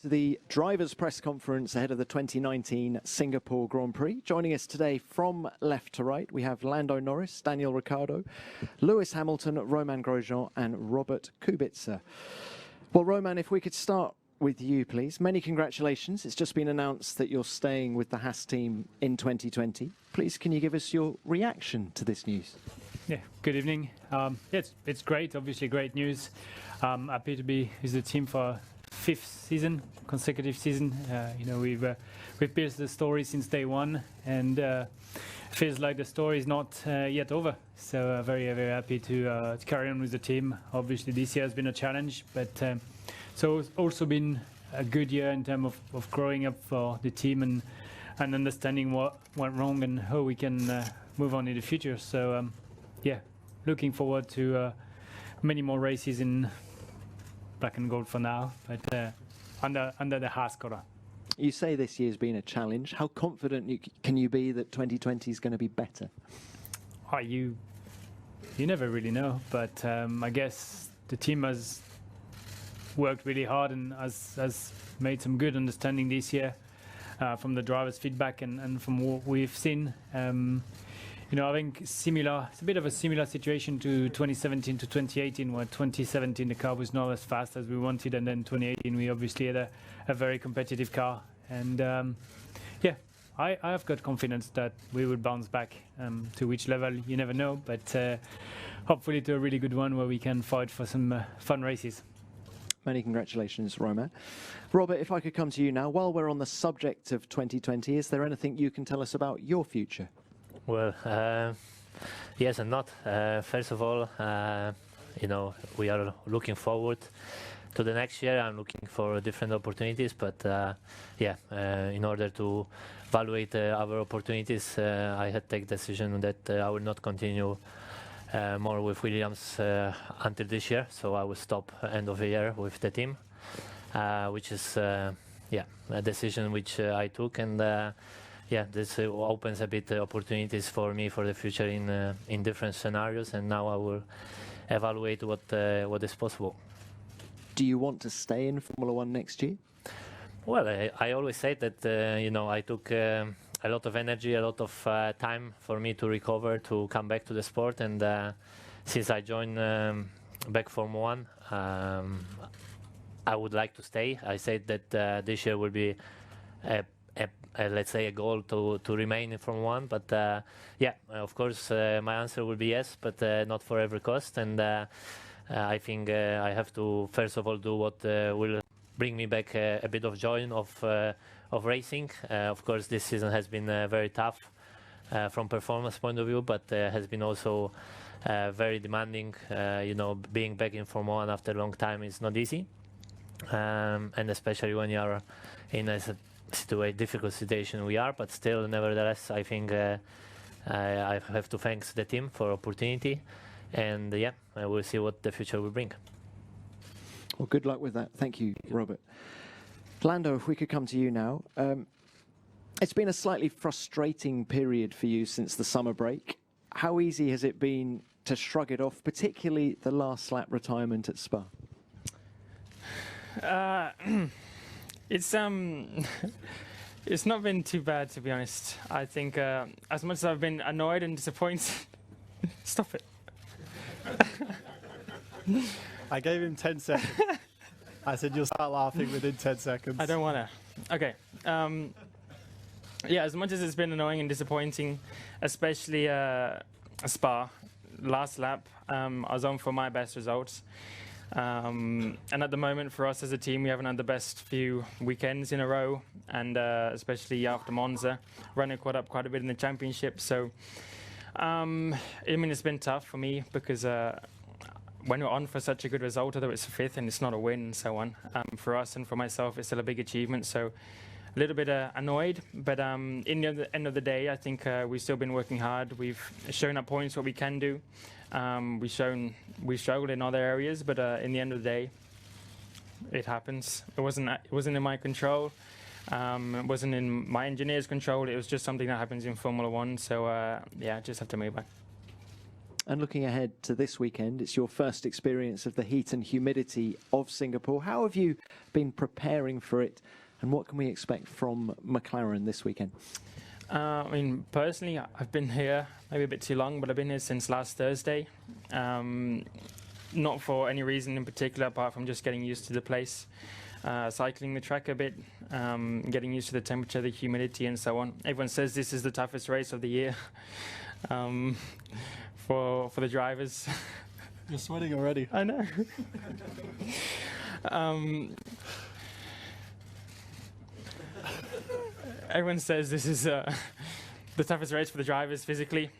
To the drivers' press conference ahead of the 2019 Singapore Grand Prix. Joining us today from left to right, we have Lando Norris, Daniel Ricciardo, Lewis Hamilton, Romain Grosjean and Robert Kubica. Well, Romain, if we could start with you, please. Many congratulations. It's just been announced that you're staying with the Haas team in 2020. Please, can you give us your reaction to this news? Yeah, good evening. It's great, obviously great news. Happy to be with the team for fifth consecutive season. We've built the story since day one, and feels like the story is not yet over. So very, very happy to carry on with the team. Obviously, this year has been a challenge, but so it's also been a good year in terms of growing up for the team and understanding what went wrong and how we can move on in the future. So looking forward to many more races in black and gold for now, but under the Haas color. You say this year's been a challenge. How confident can you be that 2020 is going to be better? You never really know, but I guess the team has worked really hard and has made some good understanding this year from the drivers' feedback and from what we've seen. I think it's a bit of a similar situation to 2017 to 2018, where 2017 the car was not as fast as we wanted, and then 2018 we obviously had a very competitive car. And I have got confidence that we will bounce back. To which level, you never know, but hopefully to a really good one where we can fight for some fun races. Many congratulations, Romain. Robert, if I could come to you now. While we're on the subject of 2020, is there anything you can tell us about your future? Well, yes and not. First of all, we are looking forward to the next year. I'm looking for different opportunities, but in order to evaluate our opportunities, I had to take the decision that I will not continue more with Williams until this year. So I will stop end of the year with the team, which is a decision which I took, and this opens a bit opportunities for me for the future in different scenarios, and now I will evaluate what is possible. Do you want to stay in Formula One next year? Well, I always say that I took a lot of energy, a lot of time for me to recover, to come back to the sport, and since I joined back Formula One, I would like to stay. I said that this year will be let's say a goal to remain in Formula One, but of course my answer will be yes, but not for every cost. And I think I have to first of all do what will bring me back a bit of joy of racing. Of course, this season has been very tough from performance point of view, but has been also very demanding. Being back in Formula One after a long time is not easy, and especially when you are in a difficult situation we are, but still, nevertheless, I think I have to thank the team for opportunity, and we'll see what the future will bring. Well, good luck with that. Thank you, Robert. Lando, if we could come to you now. It's been a slightly frustrating period for you since the summer break. How easy has it been to shrug it off, particularly the last lap retirement at Spa? It's not been too bad, to be honest. I think as much as I've been annoyed and disappointed, stop it. I gave him 10 seconds. I said you'll start laughing within 10 seconds. I don't want to. Okay. As much as it's been annoying and disappointing, especially Spa, last lap, I was on for my best results. And at the moment, for us as a team, we haven't had the best few weekends in a row, and especially after Monza, running quite a bit in the championship. So, it's been tough for me because when you're on for such a good result, although it's a fifth and it's not a win and so on, for us and for myself, it's still a big achievement. So, a little bit annoyed, but in the end of the day, I think we've still been working hard. We've shown at points what we can do. We struggled in other areas, but in the end of the day, it happens. It wasn't in my control. It wasn't in my engineer's control. It was just something that happens in Formula One. So just have to move back. And looking ahead to this weekend, it's your first experience of the heat and humidity of Singapore. How have you been preparing for it, and what can we expect from McLaren this weekend? I mean, personally, I've been here maybe a bit too long, but I've been here since last Thursday. Not for any reason in particular, apart from just getting used to the place, cycling the track a bit, getting used to the temperature, the humidity, and so on. Everyone says this is the toughest race of the year for the drivers. You're sweating already. I know. Everyone says this is the toughest race for the drivers physically,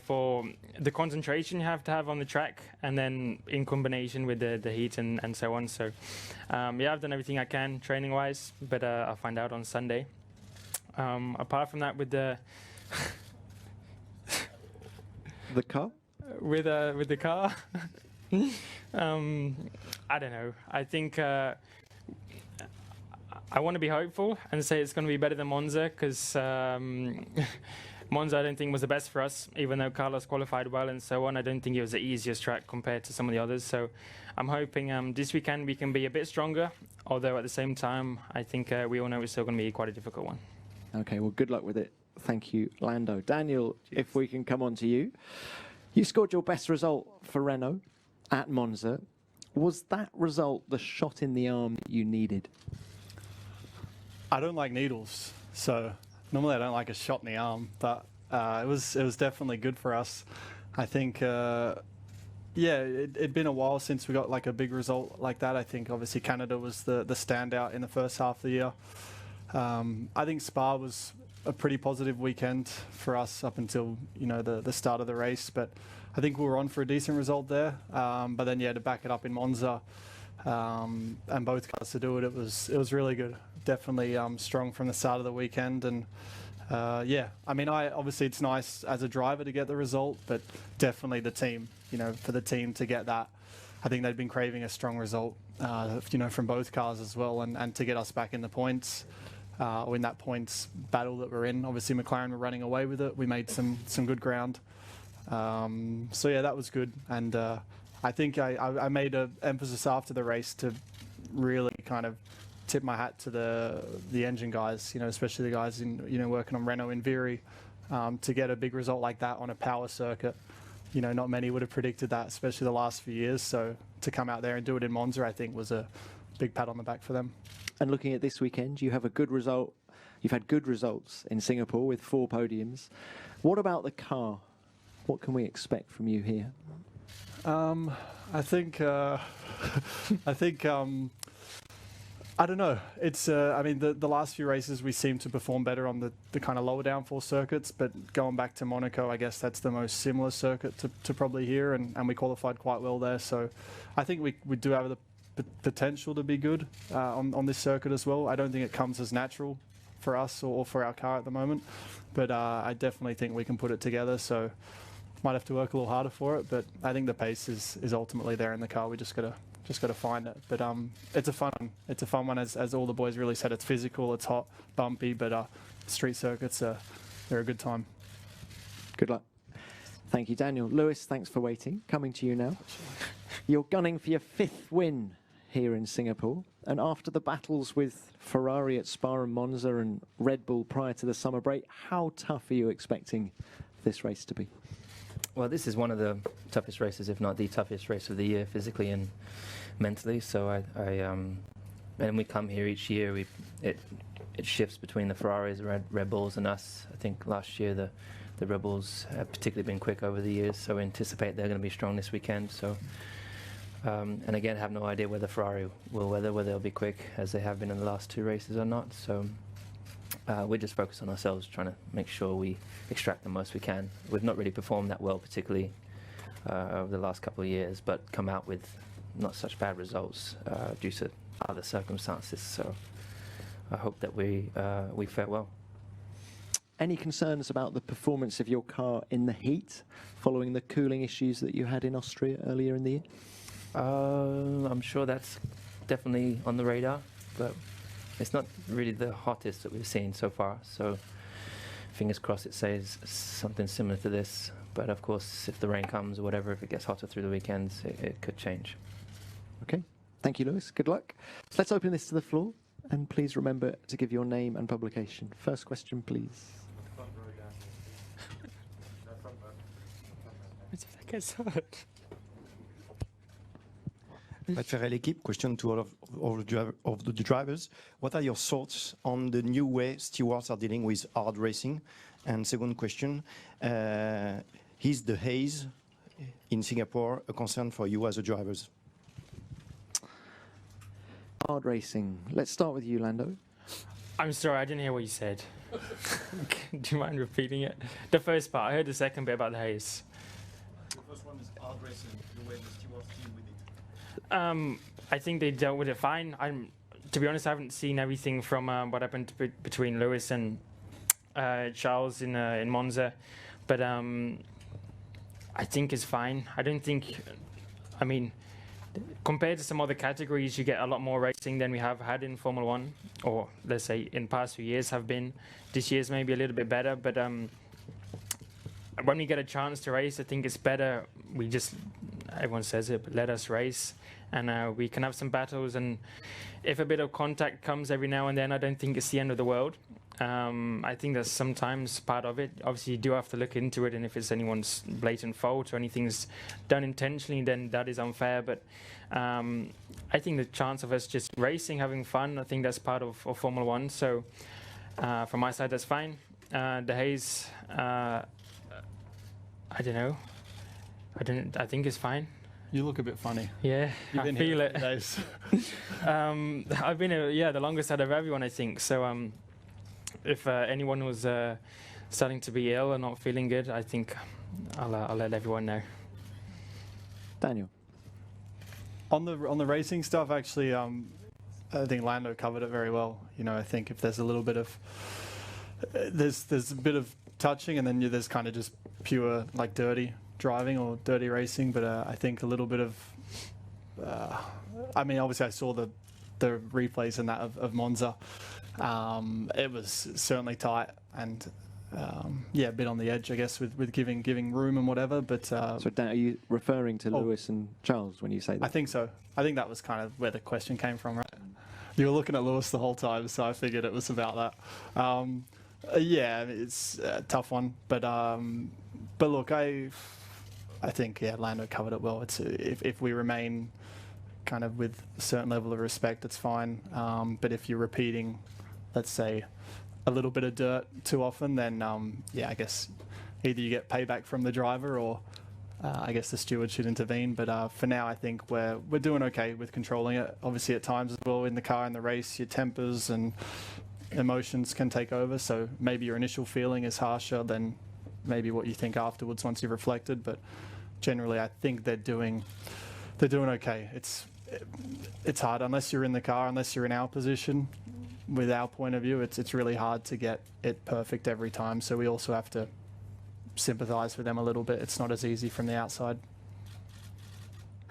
for the concentration you have to have on the track, and then in combination with the heat and so on. So, yeah, I've done everything I can training-wise, but I'll find out on Sunday. Apart from that, with the The car? with the car, I don't know. I think I want to be hopeful and say it's going to be better than Monza, because Monza I don't think was the best for us, even though Carlos qualified well and so on. I don't think it was the easiest track compared to some of the others. So I'm hoping this weekend we can be a bit stronger, although at the same time I think we all know it's still going to be quite a difficult one. Okay, well, good luck with it. Thank you, Lando. Daniel, if we can come on to you. You scored your best result for Renault at Monza. Was that result the shot in the arm that you needed? I don't like needles, so normally I don't like a shot in the arm, but it was definitely good for us. I think, yeah, it'd been a while since we got like a big result like that. I think obviously Canada was the standout in the first half of the year. I think Spa was a pretty positive weekend for us up until, you know, the start of the race, but I think we were on for a decent result there. But then, yeah, to back it up in Monza, and both cars to do it, it was really good. Definitely strong from the start of the weekend, and yeah, I mean, obviously it's nice as a driver to get the result, but definitely the team, you know, for the team to get that, I think they'd been craving a strong result, you know, from both cars as well, and to get us back in the points, or in that points battle that we're in. Obviously McLaren were running away with it. We made some good ground. So yeah, that was good, and I think I made an emphasis after the race to really kind of tip my hat to the engine guys, you know, especially the guys in, you know, working on Renault in Viry, to get a big result like that on a power circuit. You know, not many would have predicted that, especially the last few years. So to come out there and do it in Monza, I think was a big pat on the back for them. And looking at this weekend, you have a good result. You've had good results in Singapore with 4 podiums. What about the car? What can we expect from you here? I think I don't know. It's I mean, the last few races we seem to perform better on the kind of lower downforce circuits, but going back to Monaco, I guess that's the most similar circuit to probably here, and we qualified quite well there. So I think we do have the potential to be good on this circuit as well. I don't think it comes as natural for us or for our car at the moment, but I definitely think we can put it together. So might have to work a little harder for it, but I think the pace is ultimately there in the car. We just gotta find it. But it's a fun one, as all the boys really said. It's physical, it's hot, bumpy, but street circuits they're a good time. Good luck. Thank you, Daniel. Lewis, thanks for waiting. Coming to you now. You're gunning for your 5th win here in Singapore, and after the battles with Ferrari at Spa and Monza and Red Bull prior to the summer break, how tough are you expecting this race to be? Well, this is one of the toughest races, if not the toughest race of the year, physically and mentally. So and we come here each year. It shifts between the Ferraris, Red Bulls, and us. I think last year the Red Bulls have particularly been quick over the years, so we anticipate they're going to be strong this weekend. So, and again, have no idea whether Ferrari whether they'll be quick as they have been in the last 2 races or not. So. We're just focused on ourselves, trying to make sure we extract the most we can. We've not really performed that well, particularly over the last couple of years, but come out with not such bad results due to other circumstances. So I hope that we fare well. Any concerns about the performance of your car in the heat following the cooling issues that you had in Austria earlier in the year? I'm sure that's definitely on the radar, but it's not really the hottest that we've seen so far, so fingers crossed it says something similar to this. But of course, if the rain comes or whatever, if it gets hotter through the weekends, it could change. Okay. Thank you, Lewis. Good luck. Let's open this to the floor, and please remember to give your name and publication. First question, please. Préférez l'équipe. Question to all of the drivers. What are your thoughts on the new way stewards are dealing with hard racing? And second question, is the haze in Singapore a concern for you as a drivers? Hard racing. Let's start with you, Lando. I'm sorry, I didn't hear what you said. Do you mind repeating it? The first part. I heard the second bit about the haze. The first one is hard racing, the way the stewards deal with it. I think they dealt with it fine. To be honest, I haven't seen everything from what happened between Lewis and Charles in Monza, but I think it's fine. I don't think. I mean, compared to some other categories, you get a lot more racing than we have had in Formula One, or let's say in past few years have been. This year's maybe a little bit better, but when we get a chance to race, I think it's better. We just, everyone says it, but let us race, and we can have some battles. And if a bit of contact comes every now and then, I don't think it's the end of the world. I think that's sometimes part of it. Obviously, you do have to look into it, and if it's anyone's blatant fault or anything's done intentionally, then that is unfair. But I think the chance of us just racing, having fun, I think that's part of Formula One. So from my side, that's fine. The haze, I don't know. I think it's fine. You look a bit funny. Yeah, You've I been feel here it. for days. I've been the longest out of everyone, I think. So if anyone was starting to be ill and not feeling good, I think I'll let everyone know. Daniel. On the racing stuff, actually, I think Lando covered it very well. You know, I think if there's a little bit of there's a bit of touching, and then there's kind of just pure like dirty driving or dirty racing. But I think a little bit of I mean, obviously I saw the replays and that of Monza. It was certainly tight and a bit on the edge, I guess, with giving room and whatever. But So, Dan, are you referring to Lewis and Charles when you say that? I think so. I think that was kind of where the question came from, right? You were looking at Lewis the whole time, so I figured it was about that. It's a tough one, but look, I think Lando covered it well. It's if we remain kind of with a certain level of respect, it's fine. But if you're repeating, let's say, a little bit of dirt too often, then I guess either you get payback from the driver or I guess the steward should intervene. But for now, I think we're doing okay with controlling it. Obviously, at times as well in the car in the race, your tempers and emotions can take over. So maybe your initial feeling is harsher than maybe what you think afterwards once you've reflected. But generally, I think they're doing okay. It's hard unless you're in the car, unless you're in our position. With our point of view, it's really hard to get it perfect every time. So we also have to sympathise with them a little bit. It's not as easy from the outside.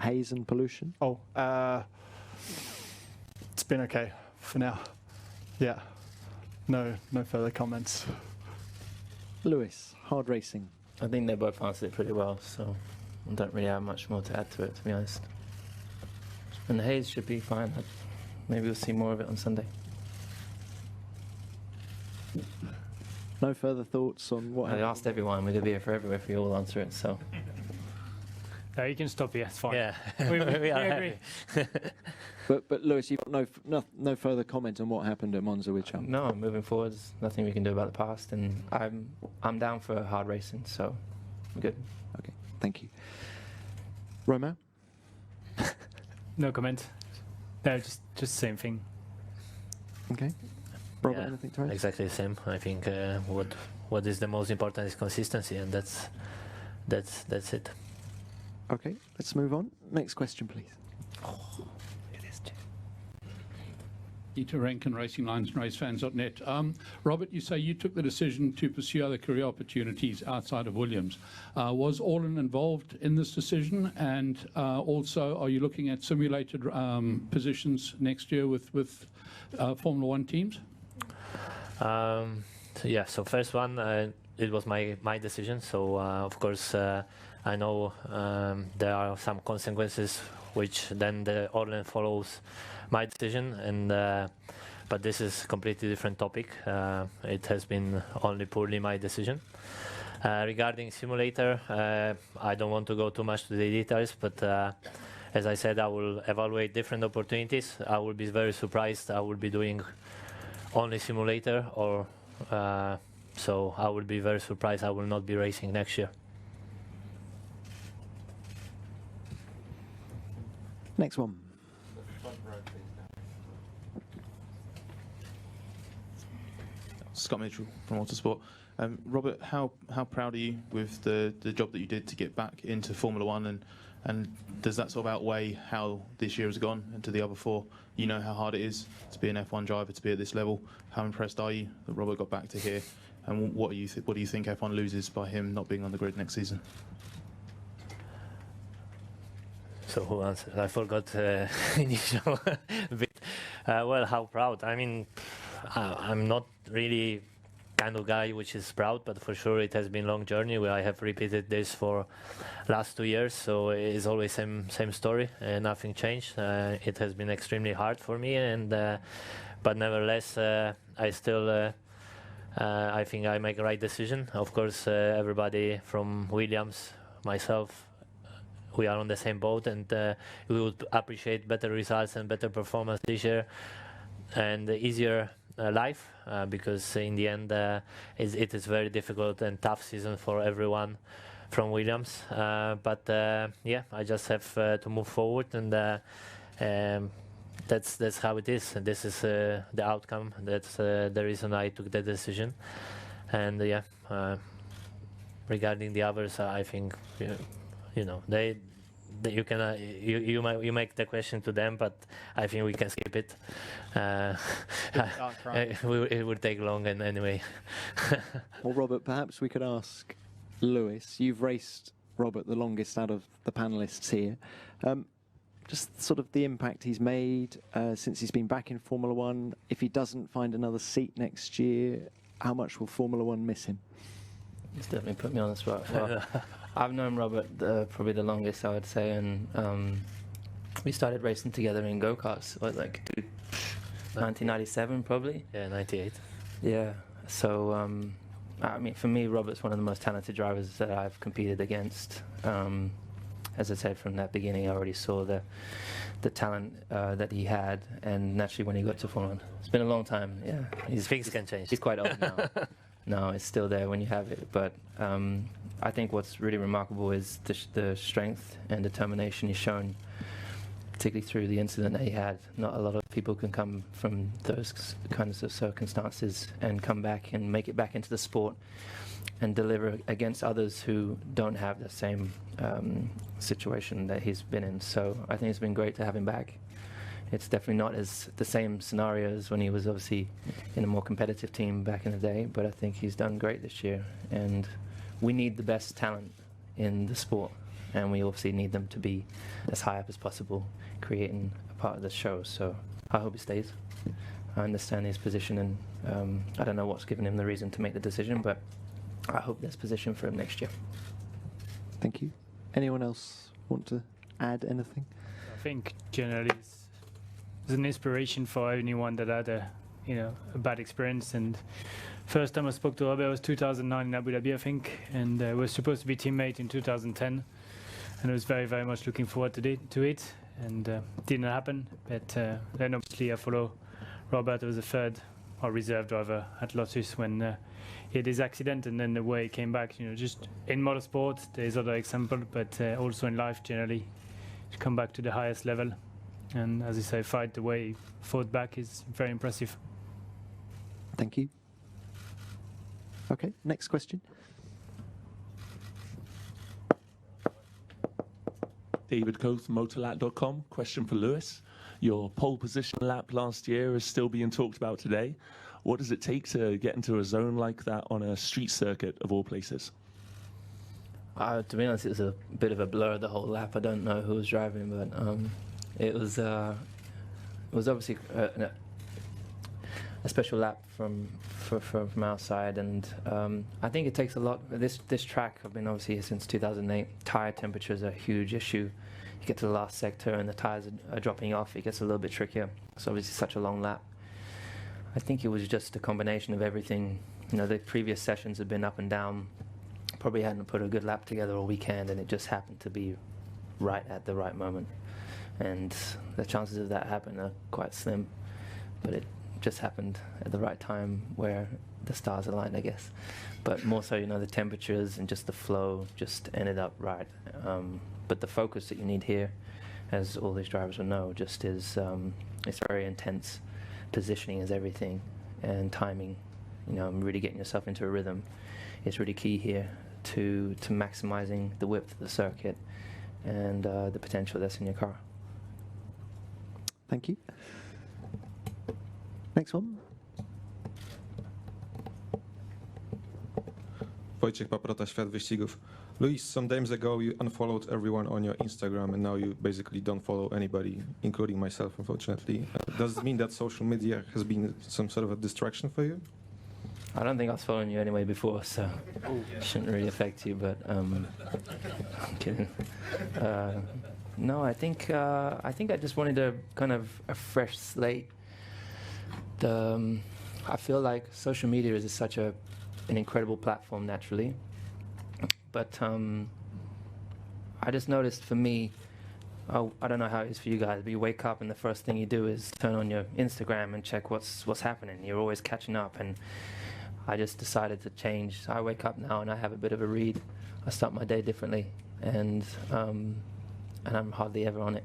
Haze and pollution? It's been okay for now. Yeah. No further comments. Lewis, hard racing. I think they both answered it pretty well, so I don't really have much more to add to it, to be honest. And the haze should be fine. Maybe we'll see more of it on Sunday. No further thoughts on what I happened? asked everyone. We're going to be here forever if we all answer it, so. No, you can stop here. It's fine. Yeah, We we are agree. happy. But Lewis, you've got no further comment on what happened at Monza with Charles? No, moving forward, there's nothing we can do about the past, and I'm down for hard racing, so we're good. Okay, thank you. Romain? No comment. No, just same thing. Okay. Robert, Yeah, anything to add? exactly the same. I think what is the most important is consistency, and that's it. Okay, let's move on. Next question, please. Dieter Rankin, Racing Lines and RaceFans.net. Robert, you say you took the decision to pursue other career opportunities outside of Williams. Was Orlan involved in this decision? And also, are you looking at simulated positions next year with Formula One teams? So first one, it was my decision. So of course I know there are some consequences which then the Orlen follows my decision, and but this is a completely different topic. It has been only purely my decision. Regarding simulator, I don't want to go too much to the details, but as I said, I will evaluate different opportunities. I will be very surprised I will be doing only simulator, or so I will be very surprised I will not be racing next year. Next one. Scott Mitchell from Autosport. Robert, how proud are you with the job that you did to get back into Formula One, and does that sort of outweigh how this year has gone into the other four? You know how hard it is to be an F1 driver, to be at this level. How impressed are you that Robert got back to here, and what do you think F1 loses by him not being on the grid next season? So who answered? I forgot initial bit. Well, how proud? I mean, I'm not really kind of guy which is proud, but for sure it has been a long journey where I have repeated this for last 2 years, so it's always same story, nothing changed. It has been extremely hard for me, and but nevertheless I still I think I make the right decision. Of course everybody from Williams, myself, we are on the same boat, and we would appreciate better results and better performance this year and easier life, because in the end it is very difficult and tough season for everyone from Williams, but yeah, I just have to move forward, and that's how it is, and this is the outcome. That's the reason I took the decision, and yeah, regarding the others, I think you know you can you make the question to them, but I think we can skip it. It would take long, and anyway. Well, Robert, perhaps we could ask Lewis. You've raced Robert the longest out of the panelists here. Just sort of the impact he's made since he's been back in Formula One. If he doesn't find another seat next year, how much will Formula One miss him? It's definitely put me on the spot. Well, I've known Robert probably the longest, I would say, and we started racing together in go-karts, like 1997 probably? Yeah, 98. Yeah, so I mean, for me, Robert's one of the most talented drivers that I've competed against. As I said, from that beginning, I already saw the talent that he had, and naturally when he got to Formula 1, it's been a long time, yeah. Things can change. He's quite old now. No, it's still there when you have it, but I think what's really remarkable is the strength and determination he's shown, particularly through the incident that he had. Not a lot of people can come from those kinds of circumstances and come back and make it back into the sport and deliver against others who don't have the same situation that he's been in. So I think it's been great to have him back. It's definitely not as the same scenario as when he was obviously in a more competitive team back in the day, but I think he's done great this year, and we need the best talent in the sport, and we obviously need them to be as high up as possible, creating a part of the show. So I hope he stays. I understand his position, and I don't know what's given him the reason to make the decision, but I hope there's position for him next year. Thank you. Anyone else want to add anything? I think generally it's an inspiration for anyone that had a bad experience. And first time I spoke to Robert was 2009 in Abu Dhabi, I think, and we were supposed to be teammate in 2010, and I was very, very much looking forward to it, and didn't happen. But then obviously I follow Robert as a third or reserve driver at Lotus when he had his accident, and then the way he came back. Just in motorsport, there's other example, but also in life generally, to come back to the highest level. And as you say, fight the way he fought back is very impressive. Thank you. Okay, next question. David Coath, motorlap.com. Question for Lewis. Your pole position lap last year is still being talked about today. What does it take to get into a zone like that on a street circuit of all places? To be honest, it was a bit of a blur the whole lap. I don't know who was driving, but it was obviously special lap from our side, and I think it takes a lot. This track, I've been obviously here since 2008. Tire temperatures are a huge issue. You get to the last sector and the tires are dropping off. It gets a little bit trickier. It's obviously such a long lap. I think it was just a combination of everything. You know, the previous sessions had been up and down. Probably hadn't put a good lap together all weekend, and it just happened to be right at the right moment. And the chances of that happening are quite slim, but it just happened at the right time where the stars aligned, I guess. But more so, you know, the temperatures and just the flow just ended up right. But the focus that you need here, as all these drivers will know, just is it's very intense. Positioning is everything, and timing, you know, really getting yourself into a rhythm is really key here to maximizing the width of the circuit and the potential that's in your car. Thank you. Next one. Wojciech Paprota, Świat Wyścigów. Luis, some times ago you unfollowed everyone on your Instagram and now you basically don't follow anybody, including myself, unfortunately. Does it mean that social media has been some sort of a distraction for you? I don't think I was following you anyway before, so it shouldn't really affect you, but I'm kidding. No, I think I just wanted a kind of a fresh slate. I feel like social media is such an incredible platform naturally, but I just noticed for me, I don't know how it is for you guys, but you wake up and the first thing you do is turn on your Instagram and check what's happening. You're always catching up, and I just decided to change. I wake up now and I have a bit of a read. I start my day differently, and I'm hardly ever on it.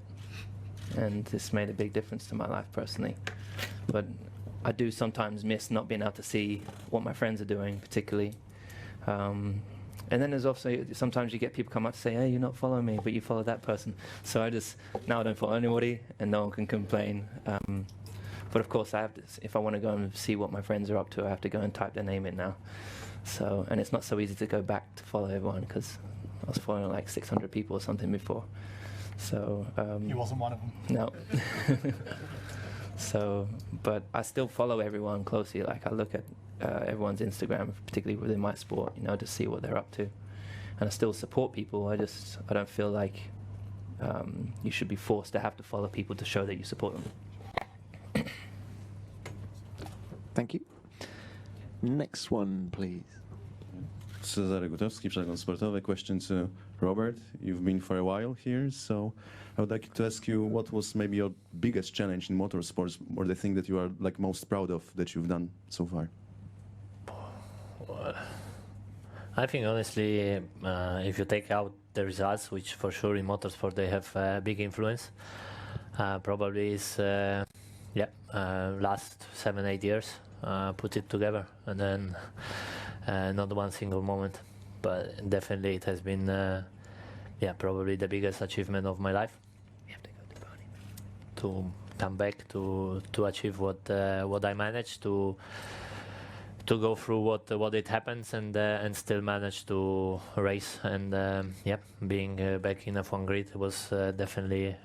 And this made a big difference to my life personally. But I do sometimes miss not being able to see what my friends are doing, particularly. And then there's also, sometimes you get people come up to say, hey, you're not following me, but you follow that person. So now I don't follow anybody, and no one can complain. But of course, I have to, if I want to go and see what my friends are up to, I have to go and type their name in now. So, and it's not so easy to go back to follow everyone, because I was following like 600 people or something before. So He wasn't one of them. no. So, but I still follow everyone closely. Like I look at everyone's Instagram, particularly within my sport, you know, to see what they're up to. And I still support people. I don't feel like you should be forced to have to follow people to show that you support them. Thank you. Next one, please. Cezary Gutowski, Przegląd Sportowy. Question to Robert. You've been for a while here, so I would like to ask you what was maybe your biggest challenge in motorsports, or the thing that you are like most proud of that you've done so far? Well, I think honestly, if you take out the results, which for sure in motorsport they have a big influence, probably is last 7-8 years, put it together, and then not one single moment, but definitely it has been probably the biggest achievement of my life. To come back to achieve what I managed to go through what it happens and still manage to race, and being back in F1 grid was definitely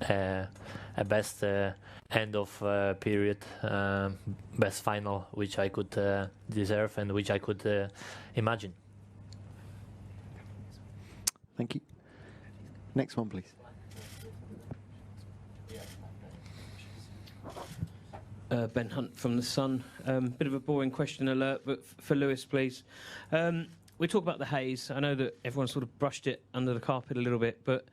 a best end of period, best final which I could deserve and which I could imagine. Thank you. Next one, please. Ben Hunt from The Sun. Bit of a boring question alert, but for Lewis, please. We talk about the haze. I know that everyone sort of brushed it under the carpet a little bit, but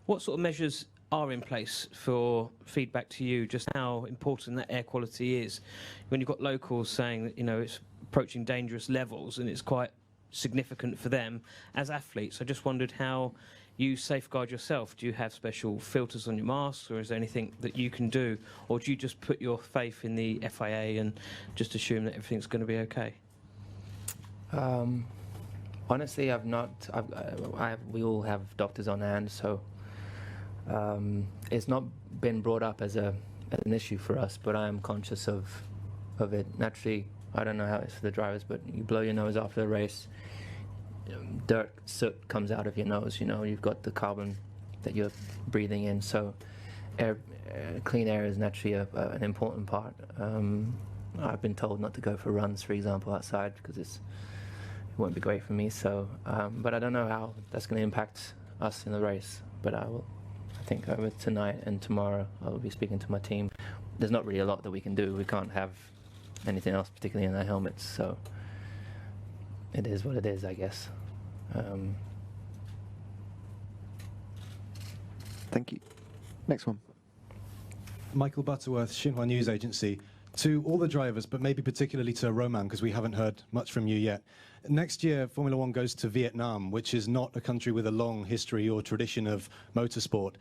what sort of measures are in place for feedback to you, just how important that air quality is? When you've got locals saying that, you know, it's approaching dangerous levels and it's quite significant for them as athletes, I just wondered how you safeguard yourself. Do you have special filters on your masks, or is there anything that you can do, or do you just put your faith in the FIA and just assume that everything's going to be okay? Honestly, I've not. We all have doctors on hand, so it's not been brought up as an issue for us. But I am conscious of it. Naturally, I don't know how it's for the drivers, but you blow your nose after a race, dirt, soot comes out of your nose. You know, you've got the carbon that you're breathing in. So, clean air is naturally an important part. I've been told not to go for runs, for example, outside because it won't be great for me. So, but I don't know how that's going to impact us in the race. But I think over tonight and tomorrow, I will be speaking to my team. There's not really a lot that we can do. We can't have anything else, particularly in our helmets. So it is what it is, I guess. Thank you. Next one. Michael Butterworth, Xinhua News Agency. To all the drivers, but maybe particularly to Roman, because we haven't heard much from you yet. Next year, Formula One goes to Vietnam, which is not a country with a long history or tradition of motorsport.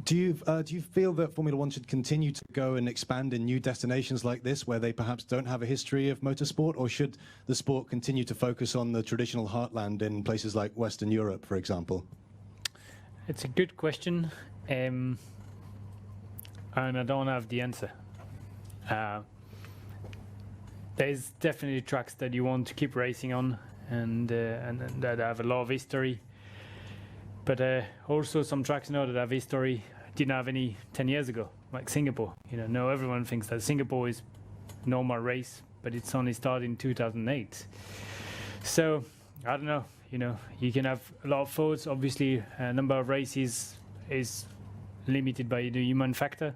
Do you feel that Formula One should continue to go and expand in new destinations like this, where they perhaps don't have a history of motorsport, or should the sport continue to focus on the traditional heartland in places like Western Europe, for example? It's a good question, and I don't have the answer. There's definitely tracks that you want to keep racing on, and that have a lot of history. But also some tracks that have history didn't have any 10 years ago, like Singapore. Now everyone thinks that Singapore is normal race, but it's only started in 2008. So I don't know. You can have a lot of thoughts. Obviously, a number of races is limited by the human factor.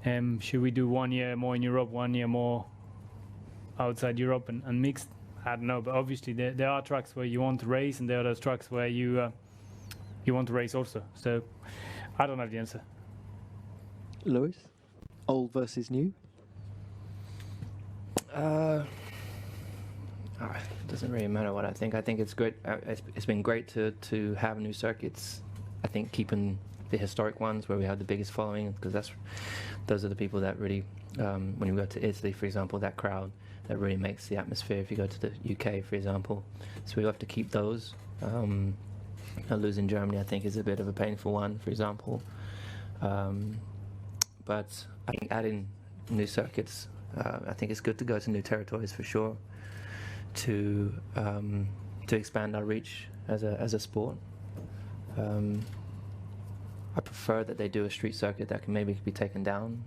Should we do 1 year more in Europe, 1 year more outside Europe and mixed? I don't know, but obviously there are tracks where you want to race, and there are those tracks where you want to race also. So I don't have the answer. Lewis, old versus new? It doesn't really matter what I think. I think it's great. It's been great to have new circuits. I think keeping the historic ones where we have the biggest following, because those are the people that really, when you go to Italy, for example, that crowd that really makes the atmosphere. If you go to the UK, for example, so we have to keep those. Losing Germany, I think, is a bit of a painful one, for example. But I think adding new circuits, I think it's good to go to new territories for sure, to expand our reach as a sport. I prefer that they do a street circuit that can maybe be taken down.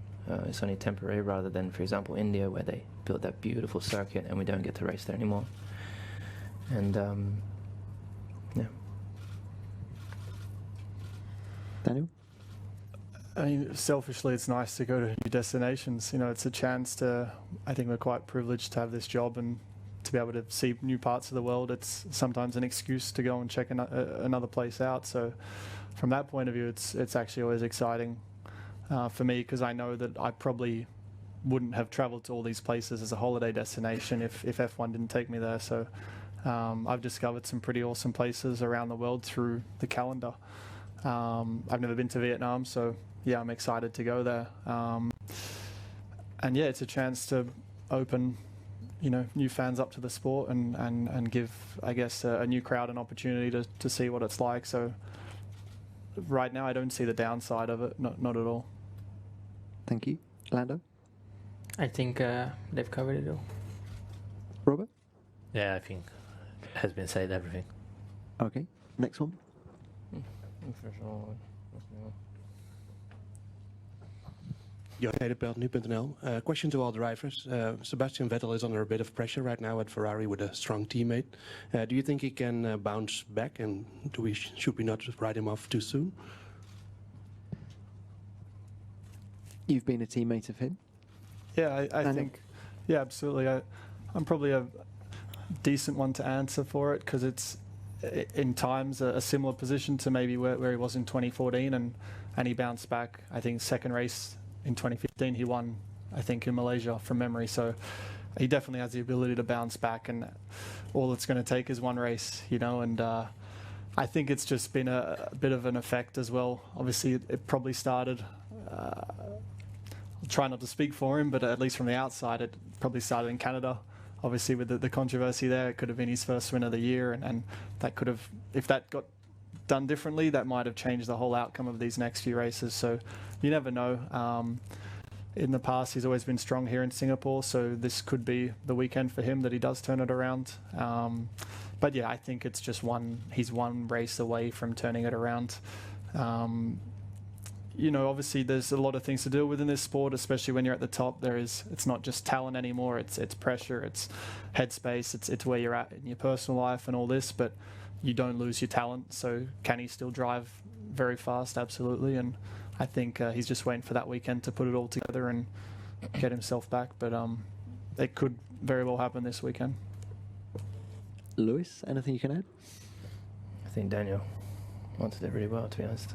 It's only temporary, rather than, for example, India, where they built that beautiful circuit and we don't get to race there anymore. And yeah. Daniel? I mean, selfishly, it's nice to go to new destinations. It's a chance I think we're quite privileged to have this job and to be able to see new parts of the world. It's sometimes an excuse to go and check another place out. So from that point of view, it's actually always exciting for me, because I know that I probably wouldn't have traveled to all these places as a holiday destination if F1 didn't take me there. So I've discovered some pretty awesome places around the world through the calendar. I've never been to Vietnam, so yeah, I'm excited to go there. And yeah, it's a chance to open, new fans up to the sport and give, I guess, a new crowd an opportunity to see what it's like. So right now, I don't see the downside of it, not at all. Thank you. Lando? I think they've covered it all. Robert? Yeah, I think has been said everything. Okay. Next one. Jorge Nederpelt, Nu.nl. Question to all drivers. Sebastian Vettel is under a bit of pressure right now at Ferrari with a strong teammate. Do you think he can bounce back, and should we not write him off too soon? You've been a teammate of him? Yeah, I think, yeah, absolutely. I'm probably a decent one to answer for it, because it's in times a similar position to maybe where he was in 2014, and he bounced back. I think second race in 2015 he won, I think, in Malaysia from memory. So he definitely has the ability to bounce back, and all it's going to take is one race, and I think it's just been a bit of an effect as well. Obviously it probably started, I'll try not to speak for him, but at least from the outside it probably started in Canada. Obviously with the controversy there, it could have been his first win of the year, and that could have, if that got done differently, that might have changed the whole outcome of these next few races. So you never know. In the past, he's always been strong here in Singapore, so this could be the weekend for him that he does turn it around. But yeah, I think it's just he's one race away from turning it around. you know, obviously there's a lot of things to deal with in this sport, especially when you're at the top. It's not just talent anymore. It's pressure. It's headspace. It's where you're at in your personal life and all this. But you don't lose your talent. So can he still drive very fast? Absolutely. And I think he's just waiting for that weekend to put it all together and get himself back. But it could very well happen this weekend. Lewis, anything you can add? I think Daniel answered it really well, to be honest.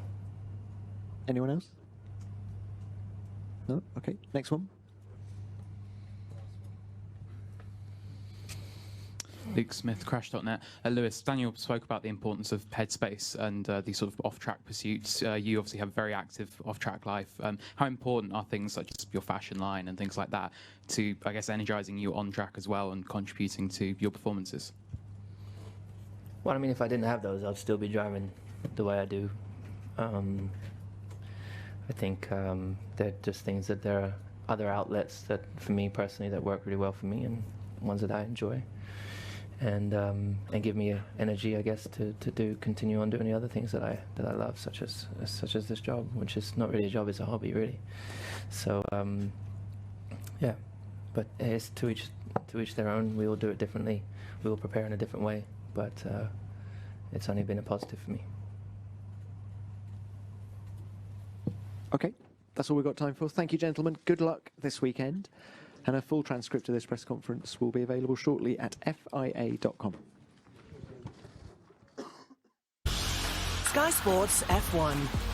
Anyone else? No? Okay, next one. Luke Smith, Crash.net. Lewis, Daniel spoke about the importance of headspace and these sort of off-track pursuits. You obviously have a very active off-track life. How important are things such as your fashion line and things like that to, I guess, energizing you on track as well and contributing to your performances? Well, I mean, if I didn't have those, I'd still be driving the way I do. I think they're just things that there are other outlets that, for me personally, that work really well for me and ones that I enjoy. And give me energy, I guess, to continue on doing the other things that I love, such as this job, which is not really a job; it's a hobby, really. So yeah, but it's to each their own. We all do it differently. We all prepare in a different way, but it's only been a positive for me. Okay, that's all we've got time for. Thank you, gentlemen. Good luck this weekend. And a full transcript of this press conference will be available shortly at FIA.com. Sky Sports F1.